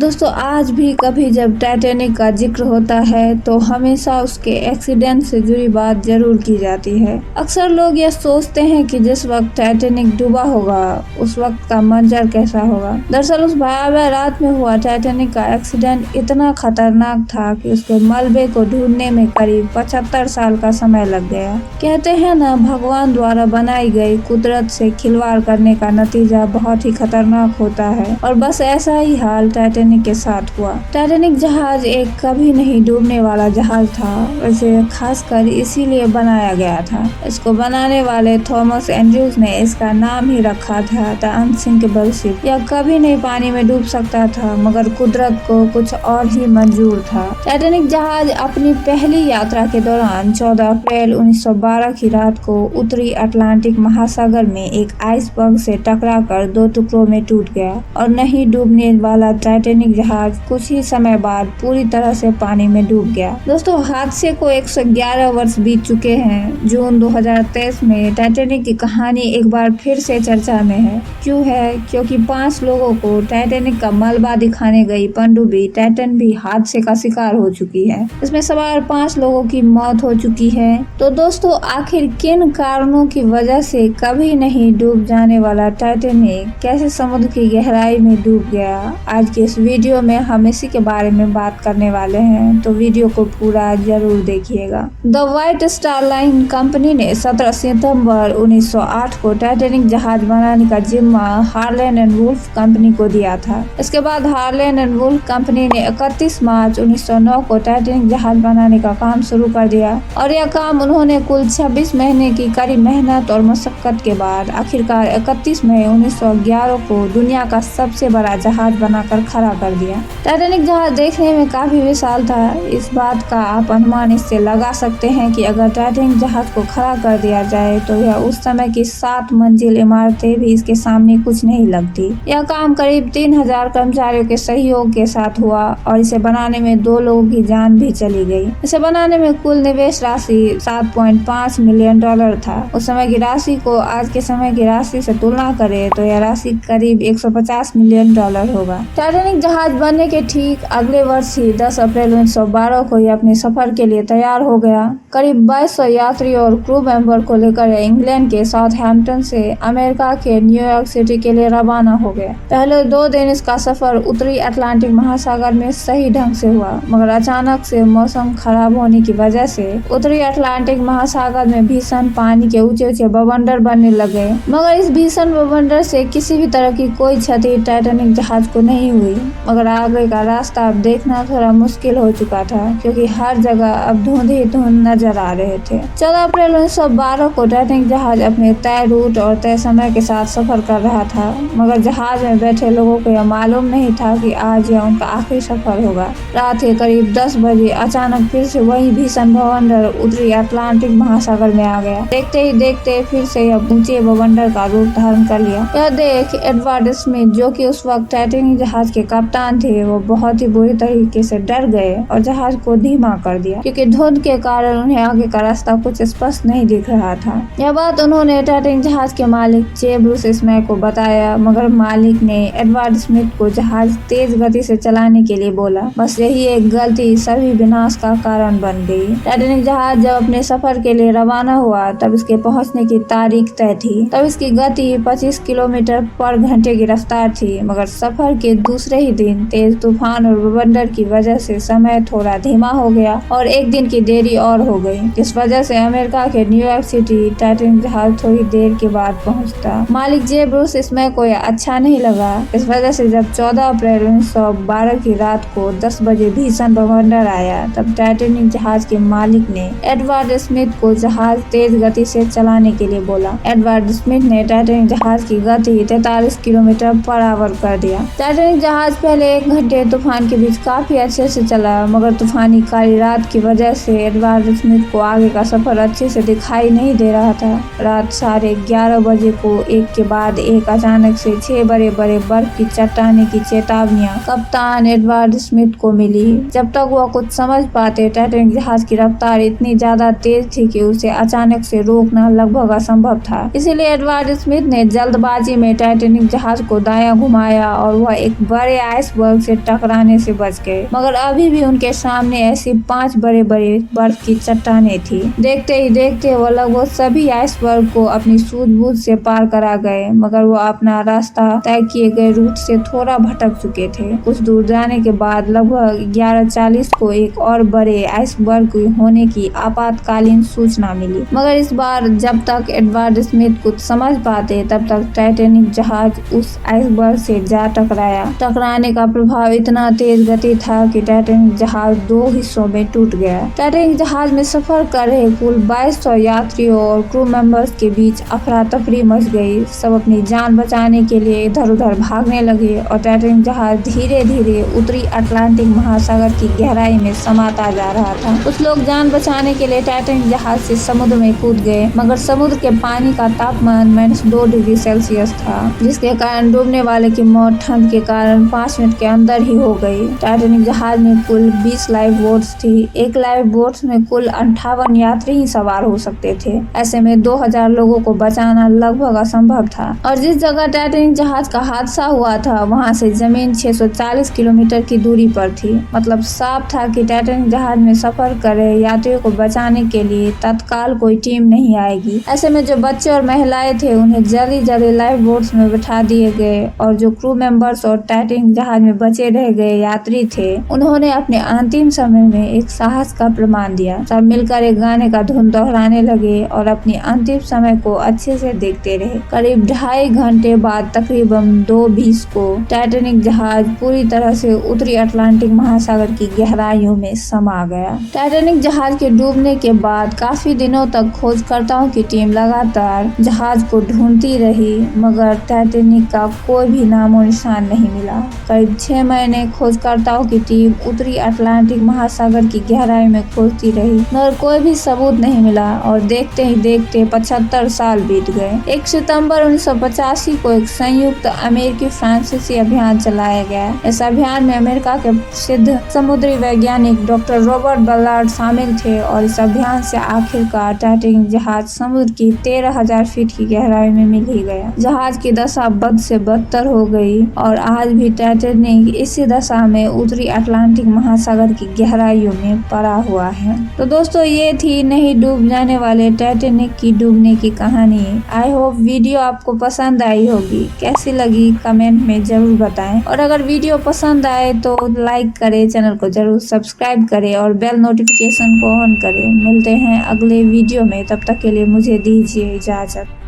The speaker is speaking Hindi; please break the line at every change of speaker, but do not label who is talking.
दोस्तों आज भी कभी जब टाइटैनिक का जिक्र होता है तो हमेशा उसके एक्सीडेंट से जुड़ी बात जरूर की जाती है। अक्सर लोग यह सोचते हैं कि जिस वक्त टाइटैनिक डूबा होगा उस वक्त का मंजर कैसा होगा। दरअसल उस भयावह रात में हुआ टाइटैनिक का एक्सीडेंट इतना खतरनाक था कि उसके मलबे को ढूंढने में करीब 75 साल का समय लग गया। कहते हैं ना, भगवान द्वारा बनाई गई कुदरत से खिलवाड़ करने का नतीजा बहुत ही खतरनाक होता है और बस ऐसा ही हाल टाइटैनिक के साथ हुआ। टाइटैनिक जहाज एक कभी नहीं डूबने वाला जहाज था। इसे खासकर इसीलिए बनाया गया था। इसको बनाने वाले थॉमस एंड्रयूज ने इसका नाम ही रखा था द अनसिंकेबल शिप। यह कभी नहीं पानी में डूब सकता था, मगर कुदरत को कुछ और ही मंजूर था। टाइटैनिक जहाज अपनी पहली यात्रा के दौरान 14 अप्रैल 1912 की रात को उत्तरी अटलांटिक महासागर में एक आइसबर्ग से टकराकर 2 टुकड़ों में टूट गया और नहीं डूबने वाला टाइटैनिक जहाज कुछ ही समय बाद पूरी तरह से पानी में डूब गया। दोस्तों, हादसे को 111 वर्ष बीत चुके हैं। जून 2023 में टाइटैनिक की कहानी एक बार फिर से चर्चा में है। क्यों है? क्योंकि 5 लोगों को टाइटैनिक का मलबा दिखाने गई पनडुब्बी टाइटन भी हादसे का शिकार हो चुकी है। इसमें सवार 5 लोगों की मौत हो चुकी है। तो दोस्तों, आखिर किन कारणों की वजह से कभी नहीं डूब जाने वाला टाइटैनिक कैसे समुद्र की गहराई में डूब गया? आज के इस वीडियो में हम इसी के बारे में बात करने वाले हैं, तो वीडियो को पूरा जरूर देखिएगा। The white star line company ने 17 सितंबर 1908 को टाइटैनिक जहाज बनाने का जिम्मा हार्लैंड एंड वुल्फ कंपनी को दिया था। इसके बाद हार्लैंड एंड वुल्फ कंपनी ने 31 मार्च 1909 को टाइटैनिक जहाज बनाने का काम शुरू कर दिया और यह काम उन्होंने कुल 26 महीने की कड़ी मेहनत और मशक्कत के बाद आखिरकार 31 मई 1911 को दुनिया का सबसे बड़ा जहाज बनाकर खड़ा कर दिया। टाइटैनिक जहाज देखने में काफी विशाल था। इस बात का आप अनुमान इससे लगा सकते हैं कि अगर टाइटैनिक जहाज को खड़ा कर दिया जाए तो यह उस समय की 7 मंजिल इमारतें भी इसके सामने कुछ नहीं लगती। यह काम करीब 3000 कर्मचारियों के सहयोग के साथ हुआ और इसे बनाने में 2 लोगों की जान भी चली गई। इसे बनाने में कुल निवेश राशि $7.5 मिलियन था। उस समय की राशि को आज के समय की राशि से तुलना करें तो यह राशि करीब $150 मिलियन होगा। टाइटैनिक जहाज बनने के ठीक अगले वर्ष ही 10 अप्रैल 1912 को यह अपने सफर के लिए तैयार हो गया। करीब 2200 यात्री और क्रू मेंबर को लेकर यह इंग्लैंड के साउथहैम्पटन से अमेरिका के न्यूयॉर्क सिटी के लिए रवाना हो गया। पहले 2 दिन इसका सफर उत्तरी अटलांटिक महासागर में सही ढंग से हुआ, मगर अचानक से मौसम खराब होने की वजह से उत्तरी अटलांटिक महासागर में भीषण पानी के ऊंचे ऊंचे बवंडर बनने लगे। मगर इस भीषण बवंडर से किसी भी तरह की कोई क्षति टाइटैनिक जहाज को नहीं हुई। मगर आगे का रास्ता अब देखना थोड़ा मुश्किल हो चुका था, क्योंकि हर जगह अब धुंध ही धुंध नजर आ रहे थे। 14 अप्रैल 1912 को टाइटैनिक जहाज अपने तय रूट और तय समय के साथ सफर कर रहा था, मगर जहाज में बैठे लोगों को यह मालूम नहीं था कि आज यह उनका आखिरी सफर होगा। रात के करीब 10 बजे अचानक फिर से वही भीषण बवंडर उत्तरी अटलांटिक महासागर में आ गया। देखते ही देखते फिर से यह ऊंचे बवंडर का रूप धारण कर लिया। यह देख एडवर्ड स्मिथ, जो कि उस वक्त टाइटैनिक जहाज के कप्तान थे, वो बहुत ही बुरी तरीके से डर गए और जहाज को धीमा कर दिया, क्योंकि धुंध के कारण उन्हें आगे का रास्ता कुछ स्पष्ट नहीं दिख रहा था। यह बात उन्होंने टाइटैनिक जहाज के मालिक जे ब्रूस स्मैक को बताया, मगर मालिक ने एडवर्ड स्मिथ को जहाज तेज गति से चलाने के लिए बोला। बस यही एक गलती सभी विनाश का कारण बन गई। टाइटैनिक जहाज जब अपने सफर के लिए रवाना हुआ तब इसके पहुंचने की तारीख तय थी। तब इसकी गति 25 किलोमीटर पर घंटे की रफ्तार थी, मगर सफर के दूसरे ही दिन तेज तूफान और बवंडर की वजह से समय थोड़ा धीमा हो गया और एक दिन की देरी और हो गई। इस वजह से अमेरिका के न्यूयॉर्क सिटी टाइटैनिक जहाज थोड़ी देर के बाद पहुंचता। मालिक जे ब्रूस स्मैक को यह अच्छा नहीं लगा। इस वजह से जब 14 अप्रैल 1912 की रात को 10 बजे भीषण बवंडर आया, तब टाइटैनिक जहाज के मालिक ने एडवर्ड स्मिथ को जहाज तेज गति से चलाने के लिए बोला। एडवर्ड स्मिथ ने टाइटैनिक जहाज की गति 43 किलोमीटर पर आवर कर दिया। टाइटैनिक जहाज पहले 1 घंटे तूफान के बीच काफी अच्छे से चला, मगर तूफानी काली रात की वजह से एडवर्ड स्मिथ को आगे का सफर अच्छे से दिखाई नहीं दे रहा था। रात 11:30 बजे को एक के बाद एक अचानक से 6 बड़े बड़े बर्फ की चट्टाने की चेतावनियां कप्तान एडवर्ड स्मिथ को मिली। जब तक वह कुछ समझ पाते, टाइटैनिक जहाज की रफ्तार इतनी ज्यादा तेज थी कि उसे अचानक से रोकना लगभग असंभव था। इसीलिए एडवर्ड स्मिथ ने जल्दबाजी में टाइटैनिक जहाज को दायां घुमाया और वह एक बड़े आइसबर्ग से टकराने से बच गए, मगर अभी भी उनके सामने ऐसी 5 बड़े-बड़े बर्फ की चट्टानें थी। देखते ही देखते वो लगभग सभी आइसबर्ग को अपनी सूझबूझ से पार करा गए, मगर वो अपना रास्ता तय किए गए रूट से थोड़ा भटक चुके थे। कुछ दूर जाने के बाद लगभग 11:40 को एक और बड़े आइसबर्ग होने की आपातकालीन सूचना मिली, मगर इस बार जब तक एडवर्ड स्मिथ कुछ समझ पाते तब तक टाइटैनिक जहाज उस आइसबर्ग से जा टकराया। टकराने का प्रभाव इतना तेज गति था कि टाइटैनिक जहाज 2 हिस्सों में टूट गया। टाइटैनिक जहाज में सफर कर रहे कुल 2200 यात्रियों और क्रू मेंबर्स के बीच अफरा तफरी मच गई। सब अपनी जान बचाने के लिए इधर उधर भागने लगे और टाइटैनिक जहाज धीरे धीरे उत्तरी अटलांटिक महासागर की गहराई में समाता जा रहा था। कुछ लोग जान बचाने के लिए टाइटैनिक जहाज से समुद्र में कूद गए, मगर समुद्र के पानी का तापमान -2 डिग्री सेल्सियस था, जिसके कारण डूबने वाले की मौत ठंड के कारण 5 मिनट के अंदर ही हो गई। टाइटैनिक जहाज में कुल 20 लाइफ बोट्स थी। एक लाइफ बोट्स में कुल 58 यात्री ही सवार हो सकते थे। ऐसे में 2000 लोगों को बचाना लगभग असंभव था। और जिस जगह टाइटैनिक जहाज का हादसा हुआ था वहां से जमीन 640 किलोमीटर की दूरी पर थी। मतलब साफ था कि टाइटैनिक जहाज में सफर कर रहे यात्रियों को बचाने के लिए तत्काल कोई टीम नहीं आएगी। ऐसे में जो बच्चे और महिलाएं थे उन्हें जल्दी जल्दी लाइफ बोट्स में बिठा दिए गए और जो क्रू मेंबर्स और टाइटैनिक जहाज में बचे रह गए यात्री थे उन्होंने अपने अंतिम समय में एक साहस का प्रमाण दिया। सब मिलकर एक गाने का धुन दोहराने लगे और अपनी अंतिम समय को अच्छे से देखते रहे। करीब 2.5 घंटे बाद तकरीबन 2:20 को टाइटैनिक जहाज पूरी तरह से उत्तरी अटलांटिक महासागर की गहराइयों में समा गया। टाइटैनिक जहाज के डूबने के बाद काफी दिनों तक खोजकर्ताओं की टीम लगातार जहाज को ढूंढती रही, मगर टाइटैनिक का कोई भी नामो निशान नहीं मिला। करीब 6 महीने खोजकर्ताओं की टीम उत्तरी अटलांटिक महासागर की गहराई में खोजती रही, मगर कोई भी सबूत नहीं मिला और देखते ही देखते 75 साल बीत गए। 1 सितंबर 1985 को एक संयुक्त अमेरिकी फ्रांसीसी अभियान चलाया गया। इस अभियान में अमेरिका के प्रसिद्ध समुद्री वैज्ञानिक डॉक्टर रॉबर्ट बलार्ड शामिल थे और इस अभियान से आखिरकार टाइटैनिक जहाज समुद्र की 13,000 फीट की गहराई में मिल ही गया। जहाज की दशा बद से बदतर हो गई और आज भी टाइटैनिक इसी दशा में उत्तरी अटलांटिक महासागर की गहराइयों में पड़ा हुआ है। तो दोस्तों ये थी नहीं डूब जाने वाले टाइटैनिक की डूबने की कहानी। आई होप वीडियो आपको पसंद आई होगी। कैसी लगी कमेंट में जरूर बताएं और अगर वीडियो पसंद आए तो लाइक करें, चैनल को जरूर सब्सक्राइब करें और बेल नोटिफिकेशन को ऑन करें। मिलते हैं अगले वीडियो में, तब तक के लिए मुझे दीजिए इजाजत।